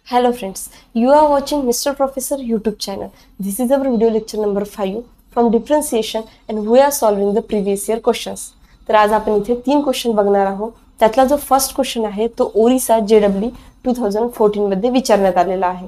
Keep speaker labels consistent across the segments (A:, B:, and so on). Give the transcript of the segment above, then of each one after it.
A: Hello friends, you are watching Mr. Professor YouTube channel. This is our video lecture number 5 from differentiation and we are solving the previous year questions. तर आज आपण इथे 3 question बघणार आहोत. त्यातला जो first question आहे तो ओरिसा JEE 2014 मध्ये विचारण्यात आलेला आहे.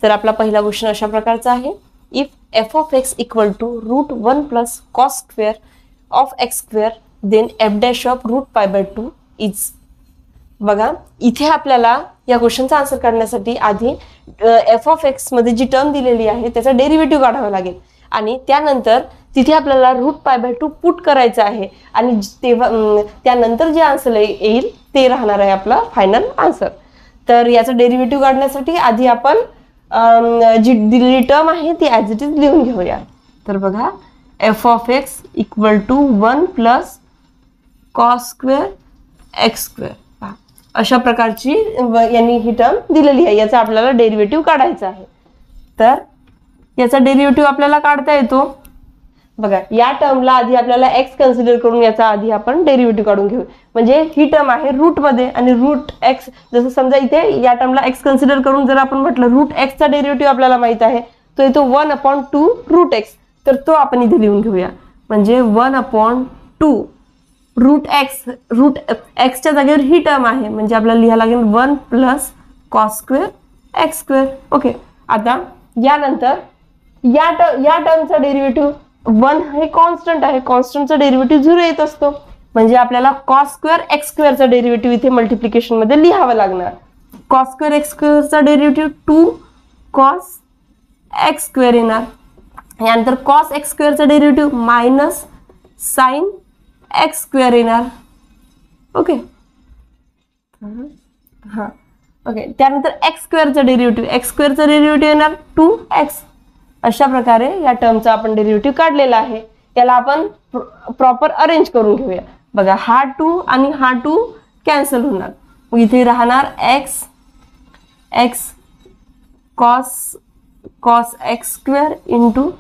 A: तर आपला पहिला क्वेश्चन अशा प्रकारचा आहे. If f of x equal to root 1 plus cos square of x square then f dash of root pi by 2 is. बघा इथे आपल्याला या क्वेश्चनचा आन्सर काढण्यासाठी आधी f of x मध्ये जी टर्म दिलेली आहे त्याचा डेरिव्हेटिव्ह काढावा लागेल आणि त्यानंतर तिथे आपल्याला √π/2 पुट करायचं आहे आणि तेव्हा त्यानंतर जे आन्सर येईल ते राहणार आहे आपला फायनल आन्सर. तर याचा डेरिव्हेटिव्ह काढण्यासाठी आधी आपण जी दिलेली टर्म आहे ती ॲज इट इज लिहून घेऊया. तर बघा f of x equal to 1 plus cos square x square अशा प्रकारची यांनी ही टर्म दिलेली आहे. याचा आपल्याला डेरिव्हेटिव्ह काढायचा आहे. तर याचा डेरिव्हेटिव्ह आपल्याला काढता येतो. बघा या टर्मला आधी आपल्याला x कन्सिडर करून याचा आधी आपण डेरिव्हेटिव्ह काढून घेऊ. म्हणजे ही टर्म आहे रूट मध्ये आणि रूट x जसं समजा इथे या टर्मला x कन्सिडर करून जर आपण म्हटलं रूट x चा डेरिव्हेटिव्ह आपल्याला माहित आहे तो येतो 1/2 रूट x. तर तो आपण इथे लिहून घेऊया. म्हणजे 1/2 रूट x च्या जागेवर ही टर्म आहे म्हणजे आपल्याला लिहायला लागेल 1 plus cos square x square. Okay. आता यानंतर या टर्मचा डेरिव्हेटिव्ह 1 हे कॉन्स्टंट आहे. कॉन्स्टंटचा डेरिव्हेटिव्ह 0 येत असतो म्हणजे आपल्याला cos square x square चा डेरिव्हेटिव्ह इथे मल्टिप्लिकेशन मध्ये लिहावा लागणार. cos square x square चा डेरिव्हेटिव्ह 2 cos x square येणार. यानंतर cos x square चा derivative minus sin x square येणार. ओके. हां ओके. त्यानंतर x square चा डेरिव्हेटिव्ह येणार 2x. अशा प्रकारे या टर्मचा आपण डेरिव्हेटिव्ह काढलेला आहे. याला आपण प्रॉपर अरेंज करून घेऊया. बघा हा 2 आणि हा 2 कॅन्सल होणार. मग इथे राहणार x cos x square into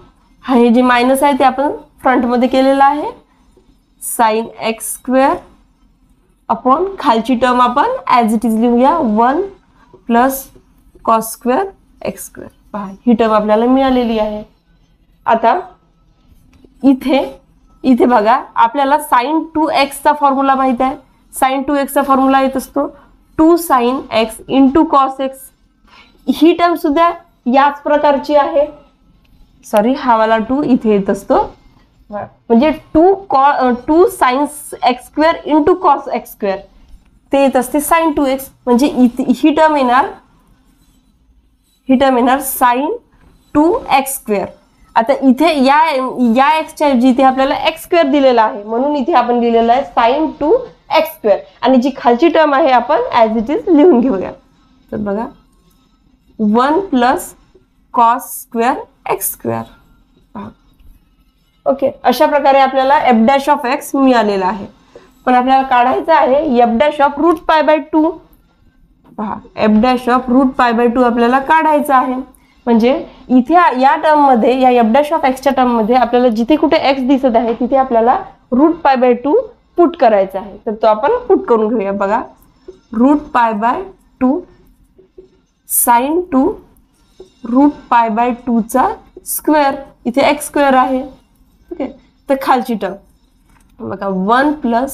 A: हे जे मायनस आहे ते आपण फ्रंटमध्ये केलेलं आहे sin x square अपॉन खालची टर्म आपण ॲज इट इज लिहूया 1 plus cos square x square. पहा ही टर्म आपल्याला मिळालेली आहे. आता इथे बघा आपल्याला sin 2x चा फॉर्म्युला माहित आहे. sin 2x चा फॉर्म्युला येत असतो 2 sin x into cos x. ही टर्म सुद्धा याच प्रकारची आहे. सॉरी हा वाला 2 इथे येत असतो म्हणजे 2 sin x square into cos x square ते येत असते sin 2x. म्हणजे ही टर्म येणार sin 2x square. आता इथे या x च्या ऐवजी इथे आपल्याला x square दिलेला आहे म्हणून इथे आपण लिहिलेलं आहे sin 2x square आणि जी खालची टर्म आहे आपण ॲज इट इज लिहून घेऊया. तर बघा 1 plus cos square x square. Okay. अशा प्रकारे आपल्याला f dash of x मिळालेला आहे. पण आपल्याला काढायचं आहे f dash of root pi/2. पहा f dash of root pi/2 आपल्याला काढायचं आहे. म्हणजे इथे या टर्म मध्ये या f dash of x च्या टर्म मध्ये आपल्याला जिथे कुठे x दिसत आहे तिथे आपल्याला root pi/2 पुट करायचा आहे. तर तो आपण पुट करून घेऊया. बघा root pi/2 sin 2 root pi/2 चा स्क्वेअर. इथे x स्क्वेअर आहे. ओके. तर खालची टर्म बघा 1 plus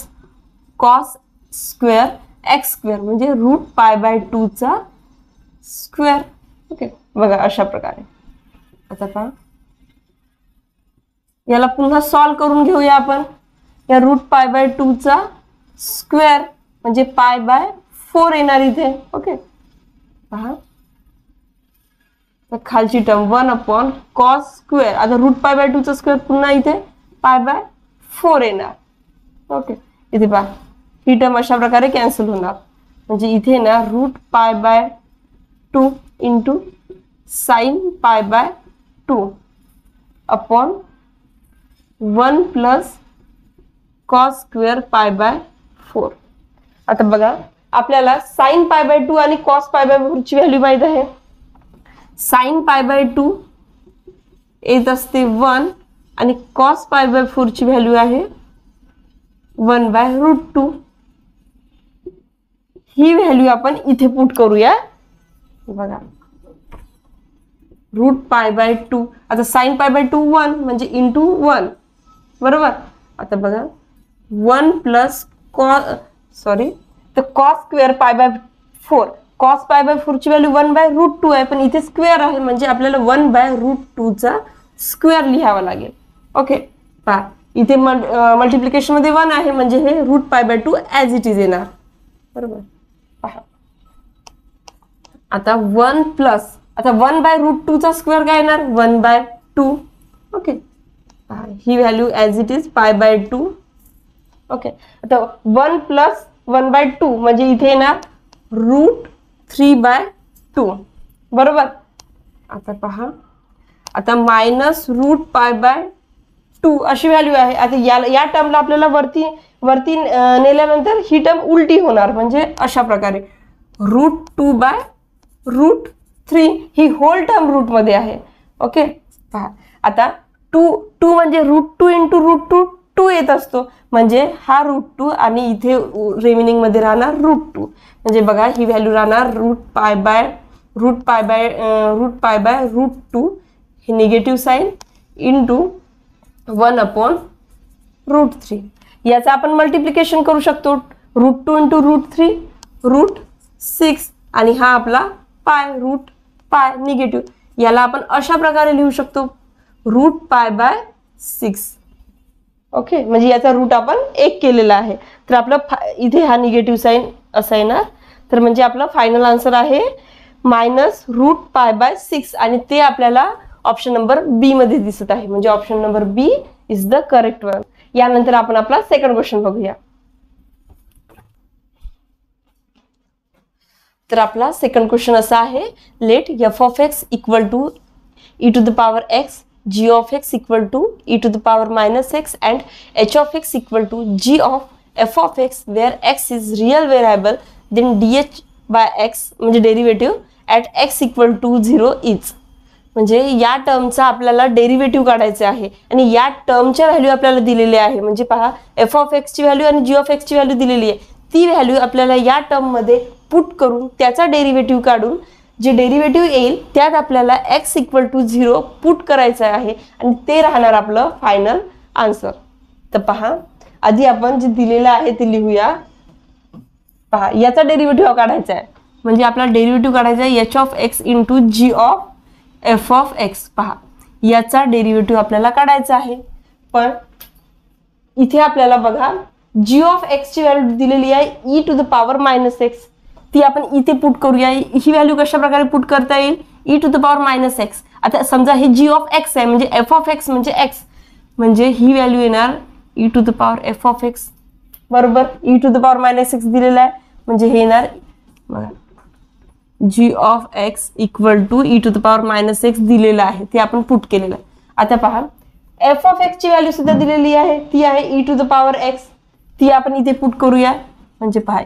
A: cos square x square म्हणजे root pi/2 चा स्क्वेअर. ओके. बघा अशा प्रकारे. आता पहा याला पुन्हा सॉल्व करून घेऊया आपण. या root pi/2 चा स्क्वेअर म्हणजे pi/4 येणार इथे. ओके. पहा तर खालची टर्म 1 cos square. आता root pi/2 चा स्क्वेअर पुन्हा इथे pi/4 येणार. ओके. इथे पहा ही टर्म अशा प्रकारे कॅन्सल होणार म्हणजे इथे ना root pi/2 into sin pi/2 upon 1 plus cos square pi/4. आता बघा आपल्याला sin pi/2 आणि cos pi/4 ची व्हॅल्यू माहित आहे. sin pi/2 येत असते 1 आणि cos pi/4 ची व्हॅल्यू आहे 1/√2. ही व्हॅल्यू आपण इथे पुट करूया बघा √π/2. आता sin π/2 1 म्हणजे इंटू 1 बरोबर. आता बघा 1 प्लस तर cos स्क्वेअर π/4. cos π/4 ची व्हॅल्यू 1/√2 आहे, पण इथे स्क्वेअर आहे म्हणजे आपल्याला 1/√2 चा स्क्वेअर लिहावा लागेल. ओके पहा इथे मल्टिप्लिकेशन मध्ये 1 आहे म्हणजे हे √π/2 ॲज इट इज येणार बरोबर. पहा आता 1 प्लस आता 1/√2 चा स्क्वेअर काय येणार 1/2. ओके ही value as it is π/2. Okay आता 1 प्लस 1/2 म्हणजे इथे येणार √3/2 बरोबर. आता पहा आता मायनस √π/2 अशी व्हॅल्यू आहे. आता या टर्मला आपल्याला वरती नेल्यानंतर ही टर्म उलटी होणार म्हणजे अशा प्रकारे √2/√3 ही होल टर्म रूट मध्ये आहे. ओके पहा आता 2 म्हणजे √2 इंटू √2 येत असतो म्हणजे हा √2 आणि इथे रिमेनिंग मध्ये राहणार √2 म्हणजे बघा ही व्हॅल्यू राहणार √π/√2 हे निगेटिव्ह साइन इंटू 1/√3. याचा आपण मल्टिप्लिकेशन करू शकतो √2 इंटू √3 √6 आणि हा आपला π निगेटिव्ह. याला आपण अशा प्रकारे लिहू शकतो √π/6. ओके म्हणजे याचा रूट आपण 1 केलेला आहे तर आपलं इथे हा निगेटिव्ह साइन असा येणार. तर म्हणजे आपला फायनल आन्सर आहे -√π/6 आणि ते आपल्याला ऑप्शन नंबर बी मध्ये दिसत आहे म्हणजे option number B is the correct one. यानंतर आपण आपला सेकंड क्वेश्चन बघूया. तर आपला सेकंड क्वेश्चन असा आहे let f(x) equal to e⁻x, g(x) equal to e⁻−x and h(x) equal to g(f(x) where x is real variable then dh/x म्हणजे derivative at x equal to 0 is. म्हणजे या टर्मचा आपल्याला derivative काढायचे आहे आणि या टर्मच्या व्हॅल्यू आपल्याला दिलेली आहे म्हणजे पहा f(x) ची व्हॅल्यू आणि g(x) ची व्हॅल्यू दिलेली आहे. ती व्हॅल्यू आपल्याला या टर्म मध्ये पुट करून त्याचा डेरिव्हेटिव्ह काढून जे डेरिव्हेटिव्ह येईल त्यात आपल्याला x इक्वल टू 0 पुट करायचं आहे आणि ते राहणार आपलं फायनल आन्सर. तर पहा आधी आपण जे दिलेलं आहे ते लिहूया. पहा याचा डेरिव्हेटिव्ह काढायचा आहे म्हणजे आपला डेरिव्हेटिव्ह काढायचा आहे h(x) इंटू g(f(x). पहा याचा डेरिव्हेटिव्ह आपल्याला काढायचा आहे पण इथे आपल्याला बघा g(x) ची व्हॅल्यू दिलेली आहे e⁻−x. ती आपण इथे पुट करूया. ही व्हॅल्यू कशा प्रकारे पुट करता येईल e⁻−x. आता समजा हे g(x) आहे म्हणजे f(x) म्हणजे x म्हणजे ही व्हॅल्यू येणार e⁻f(x) बरोबर. e⁻−x दिलेला आहे म्हणजे हे येणार बघा g(x) इक्वल टू e⁻−x दिलेला आहे ते आपण पुट केलेलं आहे. आता पहा f(x) ची व्हॅल्यू सुद्धा दिलेली आहे ती आहे e⁻x. ती आपण इथे पुट करूया म्हणजे पहा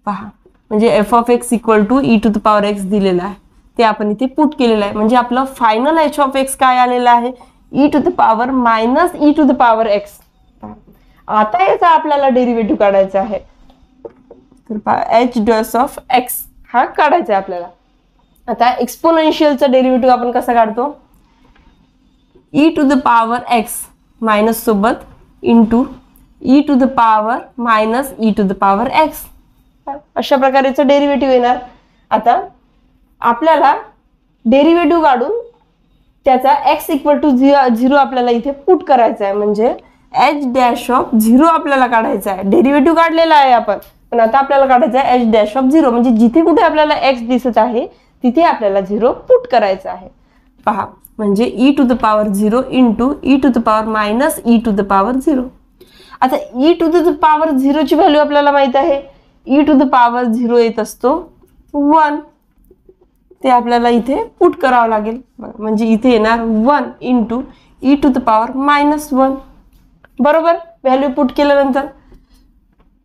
A: पहा म्हणजे f(x) इक्वल टू e⁻x दिलेला आहे ते आपण इथे पुट केलेलं आहे म्हणजे आपलं फायनल h(x) काय आलेलं आहे e⁻−e⁻x. आता याचा आपल्याला डेरिव्हेटिव्ह काढायचा आहे तर पहा h'(x) हा काढायचा आहे आपल्याला. आता एक्सपोनेन्शियलचा डेरिव्हेटिव्ह आपण कसा काढतो e⁻x मायनस सोबत इंटू e⁻−e⁻x अशा प्रकारचं डेरिव्हेटिव्ह येणार. आता आपल्याला डेरिव्हेटिव्ह काढून त्याचा x इक्वल टू 0 आपल्याला इथे पुट करायचा आहे म्हणजे h'(0) आपल्याला काढायचा आहे. डेरिव्हेटिव्ह काढलेला आहे आपण पण आता आपल्याला काढायचा आहे h'(0) म्हणजे जिथे कुठे आपल्याला x दिसत आहे तिथे आपल्याला 0 पुट करायचा आहे. पहा म्हणजे e⁻0 इंटू e⁻−e⁻0. आता e⁻0 ची व्हॅल्यू आपल्याला माहित आहे e⁻0 येत असतो 1. ते आपल्याला इथे पुट करावं लागेल म्हणजे इथे येणार 1 इंटू e⁻−1 बरोबर. व्हॅल्यू पुट केल्यानंतर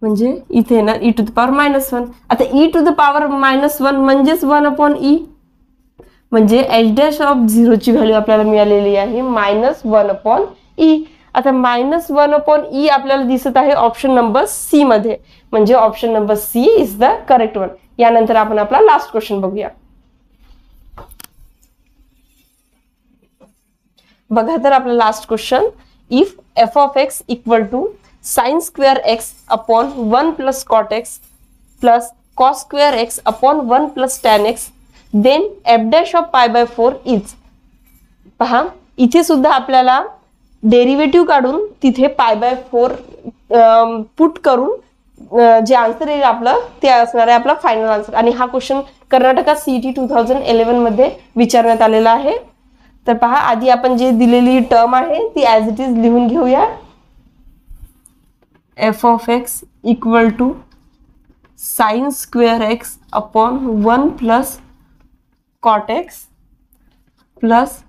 A: म्हणजे इथे येणार e⁻−1. आता e⁻−1 म्हणजेच 1/e म्हणजे h'(0) ची व्हॅल्यू आपल्याला मिळालेली आहे -1/e. आता -1/e आपल्याला दिसत आहे ऑप्शन नंबर सी मध्ये, म्हणजे option number C is the correct one. यानंतर आपण आपला लास्ट क्वेश्चन बघूया. बघा तर आपला last question, if f of x equal to sin square x upon 1 plus cot x plus cos square x upon 1 plus tan x then f dash of π/4 is. पहा इथे सुद्धा आपल्याला डेरिव्हेटिव्ह काढून तिथे π/4 पुट करून जे आन्सर येईल आपलं ते असणार आहे आपला फायनल आन्सर. आणि हा क्वेश्चन कर्नाटका CET 2011 मध्ये विचारण्यात आलेला आहे. तर पहा आधी आपण जे दिलेली टर्म आहे ती ॲज इट इज लिहून घेऊया. f of x equal to sine square x upon 1 plus cot x plus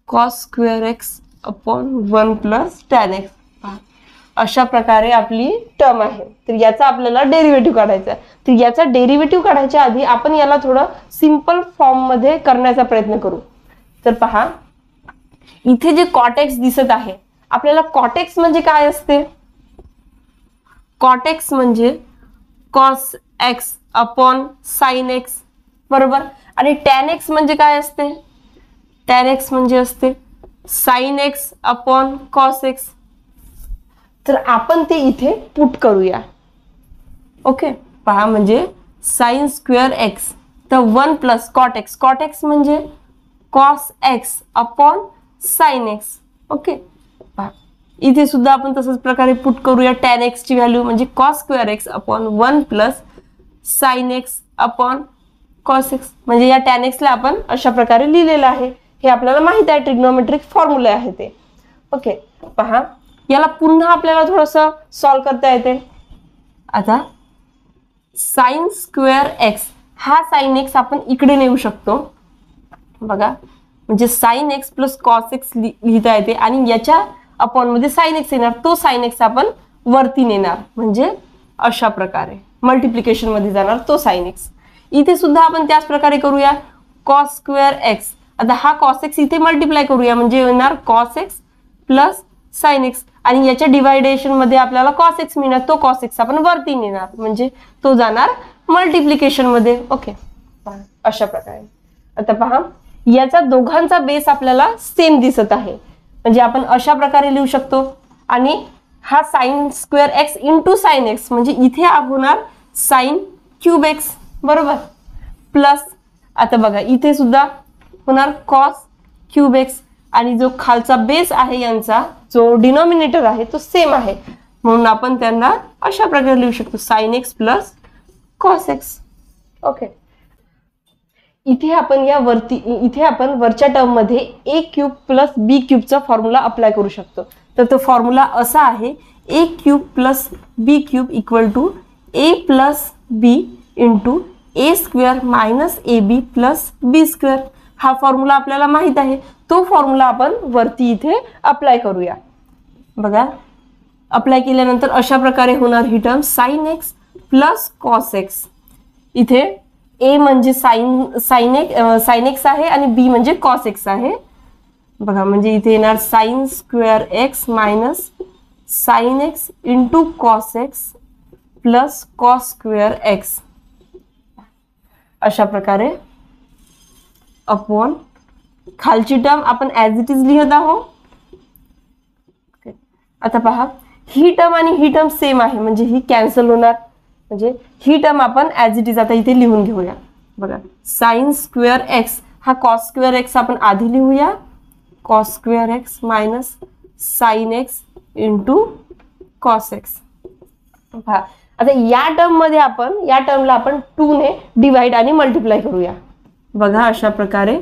A: cos square x upon 1 plus tan x. अशा प्रकारे आपली टर्म आहे. तर याचा आपल्याला डेरिव्हेटिव्ह काढायचा आहे. तर याचा डेरिव्हेटिव्ह काढायच्या आधी आपण याला थोडं सिंपल फॉर्म मध्ये करण्याचा प्रयत्न करू. तर पहा इथे जे cot x दिसत आहे, आपल्याला cot x म्हणजे काय असते? cot x म्हणजे cos x upon sin x, बरोबर. आणि tan x म्हणजे काय असते? tan x म्हणजे असते sin x upon cos x. तर आपण ते इथे पुट करूया. ओके, पहा म्हणजे sin स्क्वेअर x तर 1 plus cot x, cot x म्हणजे cos x upon sin x. Okay, पहा इथे सुद्धा आपण तसंच प्रकारे पुट करूया. tan x ची व्हॅल्यू म्हणजे cos square x upon 1 plus sin x upon cos x. म्हणजे या tan x ला आपण अशा प्रकारे लिहिलेलं आहे. हे आपल्याला माहित आहे, ट्रिग्नोमेट्रिक फॉर्म्युला आहे ते. ओके, पहा याला पुन्हा आपल्याला थोडंसं सॉल्व करता येते. आता साइन स्क्वेअर x, हा साइन x आपण इकडे नेऊ शकतो. बघा म्हणजे sine x plus cos x लिहिता येते आणि याच्या अपॉन मध्ये साइन x येणार, तो साइन x आपण वरती नेणार म्हणजे अशा प्रकारे मल्टिप्लिकेशन मध्ये जाणार तो साइन x. इथे सुद्धा आपण त्याच प्रकारे करूया. cos स्क्वेअर x, आता हा cos x इथे मल्टिप्लाय करूया म्हणजे येणार cos x plus sin x आणि याच्या डिवायडेशन मध्ये आपल्याला cos x मिळणार, तो cos x आपण वरती नेणार म्हणजे तो जाणार मल्टिप्लिकेशन मध्ये. ओके, अशा प्रकारे. आता पहा याचा दोघांचा बेस आपल्याला सेम दिसत आहे म्हणजे आपण अशा प्रकारे लिहू शकतो. आणि हा sign square x into sine x म्हणजे इथे होणार साइन क्यूब x, बरोबर. प्लस आता बघा इथे सुद्धा होणार cos क्यूब x आणि जो खालचा बेस आहे यांचा जो डिनॉमिनेटर आहे तो सेम आहे म्हणून आपण त्यांना अशा प्रकारे लिहू शकतो sin x plus cos x. Okay, इथे आपण वरच्या टर्म मध्ये a क्यूब प्लस b क्यूबचा फॉर्म्युला अप्लाय करू शकतो. तर तो फॉर्म्युला असा आहे a cube plus b cube equal to a plus b into a square minus ab plus b square. हा फॉर्म्युला आपल्याला माहित आहे, तो फॉर्म्युला आपण वरती इथे अप्लाय करूया. बघा अप्लाय केल्यानंतर अशा प्रकारे होणार ही term sin x plus cos x. इथे a म्हणजे sin x आहे आणि b म्हणजे cos x आहे. बघा म्हणजे इथे येणार sin square x minus sin x into cos x plus cos square x. अशा प्रकारे अपॉन खालची टर्म आपण ॲज इट इज लिहित आहोत. आता पहा ही टर्म आणि ही टर्म सेम आहे म्हणजे ही कॅन्सल होणार म्हणजे ही टर्म आपण ॲज इट इज आता इथे लिहून घेऊया. बघा साइन स्क्वेअर x हा cos स्क्वेअर x आपण आधी लिहूया. cos square x minus sin x into cos x. पहा आता या टर्म मध्ये या टर्मला आपण 2 ने डिवाइड आणि मल्टिप्लाय करूया. बघा अशा प्रकारे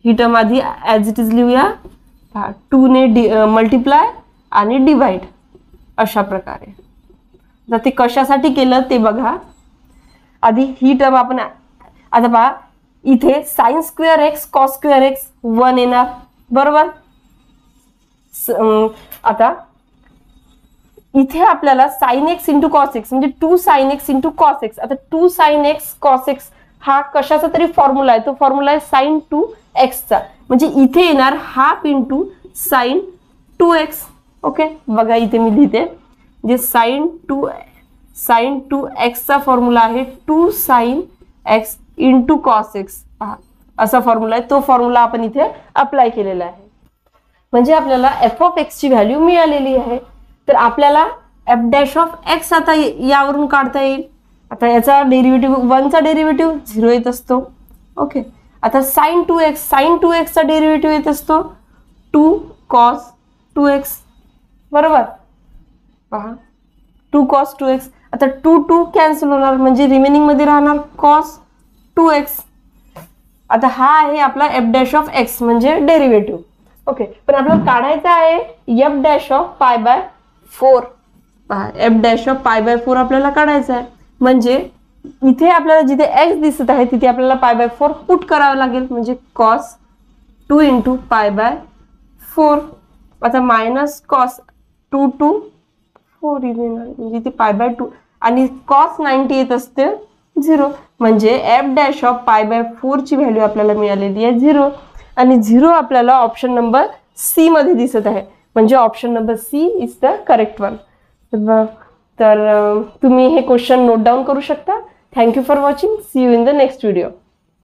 A: ही टर्म आधी ॲज इट इज लिहूया. 2 ने मल्टिप्लाय आणि डिवाइड अशा प्रकारे. जर ते कशासाठी केलं ते बघा. आधी ही टर्म आपण आता पहा इथे sign square x cos square x 1 येणार, बरोबर. आता इथे आपल्याला sin x into cos x म्हणजे 2 sin x into cos x. आता 2 sin x cos x हा कशाचा तरी फॉर्म्युला आहे, तो फॉर्म्युला आहे sin 2x चा म्हणजे इथे येणार half into sin 2x. Okay, बघा इथे मी लिहिते जे sin 2x चा फॉर्म्युला आहे 2 sin x into cos x. असा फॉर्म्युला आहे, तो फॉर्म्युला आपण इथे अप्लाय केलेला आहे. म्हणजे आपल्याला f ऑफ x ची व्हॅल्यू मिळालेली आहे. तर आपल्याला f डॅश ऑफ x आता यावरून काढता येईल. आता याचा डेरिव्हेटिव्ह 1 चा डेरिव्हेटिव्ह 0 येत असतो. ओके, आता sin 2x चा डेरिव्हेटिव्ह येत असतो 2 cos 2x. बरोबर, पहा 2 cos 2x. आता 2 कॅन्सल होणार म्हणजे रिमेनिंग मध्ये राहणार cos 2x. आता हा आहे आपला f डॅश ऑफ x म्हणजे डेरिव्हेटिव्ह. ओके, पण आपल्याला काढायचा आहे f dash of pi by 4. पहा f dash of pi by 4 आपल्याला काढायचा आहे. म्हणजे इथे आपल्याला जिथे x दिसत आहे तिथे आपल्याला पाय बाय 4 पुट करावं लागेल. म्हणजे cos 2 इंटू पाय बाय 4. आता मायनस cos 2 to 4 म्हणजे इथे पाय बाय 2 आणि cos 90 येत असते 0. म्हणजे f dash of pi by 4 ची व्हॅल्यू आपल्याला मिळालेली आहे 0. आणि 0 आपल्याला ऑप्शन नंबर सी मध्ये दिसत आहे. म्हणजे option number C is the correct one. तर तुम्ही हे क्वेश्चन नोट डाऊन करू शकता. Thank you for watching. See you in the next video.